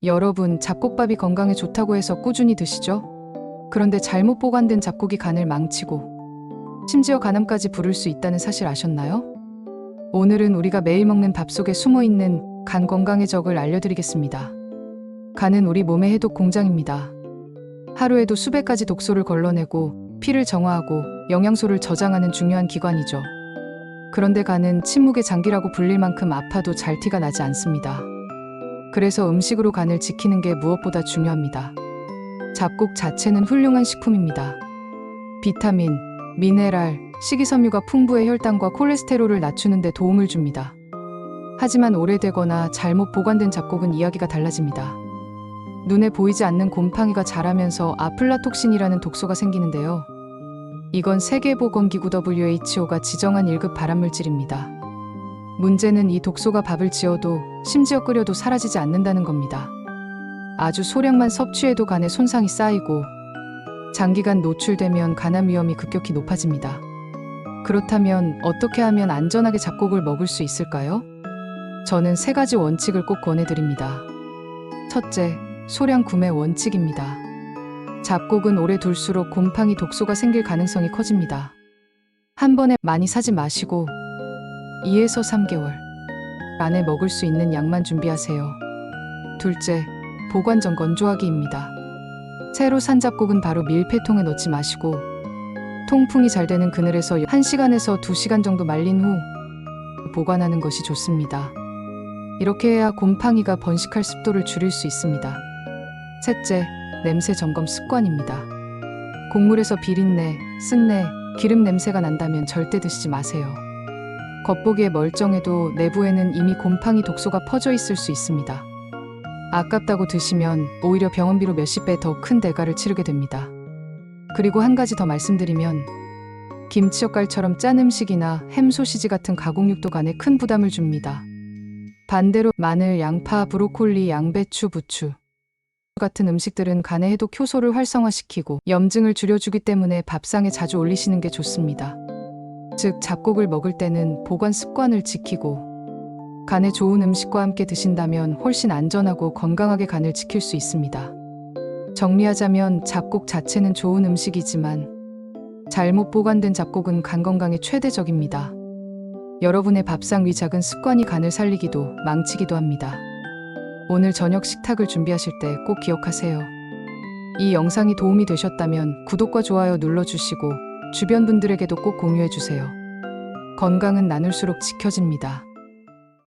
여러분, 잡곡밥이 건강에 좋다고 해서 꾸준히 드시죠? 그런데 잘못 보관된 잡곡이 간을 망치고 심지어 간암까지 부를 수 있다는 사실 아셨나요? 오늘은 우리가 매일 먹는 밥 속에 숨어있는 간 건강의 적을 알려드리겠습니다. 간은 우리 몸의 해독 공장입니다. 하루에도 수백 가지 독소를 걸러내고 피를 정화하고 영양소를 저장하는 중요한 기관이죠. 그런데 간은 침묵의 장기라고 불릴 만큼 아파도 잘 티가 나지 않습니다. 그래서 음식으로 간을 지키는 게 무엇보다 중요합니다. 잡곡 자체는 훌륭한 식품입니다. 비타민, 미네랄, 식이섬유가 풍부해 혈당과 콜레스테롤을 낮추는 데 도움을 줍니다. 하지만 오래되거나 잘못 보관된 잡곡은 이야기가 달라집니다. 눈에 보이지 않는 곰팡이가 자라면서 아플라톡신이라는 독소가 생기는데요. 이건 세계보건기구 WHO가 지정한 1급 발암물질입니다. 문제는 이 독소가 밥을 지어도 심지어 끓여도 사라지지 않는다는 겁니다. 아주 소량만 섭취해도 간에 손상이 쌓이고 장기간 노출되면 간암 위험이 급격히 높아집니다. 그렇다면 어떻게 하면 안전하게 잡곡을 먹을 수 있을까요? 저는 3가지 원칙을 꼭 권해드립니다. 첫째, 소량 구매 원칙입니다. 잡곡은 오래 둘수록 곰팡이 독소가 생길 가능성이 커집니다. 한 번에 많이 사지 마시고 2에서 3개월 안에 먹을 수 있는 양만 준비하세요. 둘째, 보관 전 건조하기입니다. 새로 산 잡곡은 바로 밀폐통에 넣지 마시고 통풍이 잘 되는 그늘에서 1시간에서 2시간 정도 말린 후 보관하는 것이 좋습니다. 이렇게 해야 곰팡이가 번식할 습도를 줄일 수 있습니다. 셋째, 냄새 점검 습관입니다. 곡물에서 비린내, 쓴내, 기름 냄새가 난다면 절대 드시지 마세요. 겉보기에 멀쩡해도 내부에는 이미 곰팡이 독소가 퍼져 있을 수 있습니다. 아깝다고 드시면 오히려 병원비로 몇십 배 더 큰 대가를 치르게 됩니다. 그리고 한 가지 더 말씀드리면 김치젓갈처럼 짠 음식이나 햄 소시지 같은 가공육도 간에 큰 부담을 줍니다. 반대로 마늘, 양파, 브로콜리, 양배추, 부추 같은 음식들은 간의 해독 효소를 활성화시키고 염증을 줄여주기 때문에 밥상에 자주 올리시는 게 좋습니다. 즉, 잡곡을 먹을 때는 보관 습관을 지키고 간에 좋은 음식과 함께 드신다면 훨씬 안전하고 건강하게 간을 지킬 수 있습니다. 정리하자면 잡곡 자체는 좋은 음식이지만 잘못 보관된 잡곡은 간 건강에 최대적입니다. 여러분의 밥상 위 작은 습관이 간을 살리기도 망치기도 합니다. 오늘 저녁 식탁을 준비하실 때 꼭 기억하세요. 이 영상이 도움이 되셨다면 구독과 좋아요 눌러주시고 주변 분들에게도 꼭 공유해주세요. 건강은 나눌수록 지켜집니다.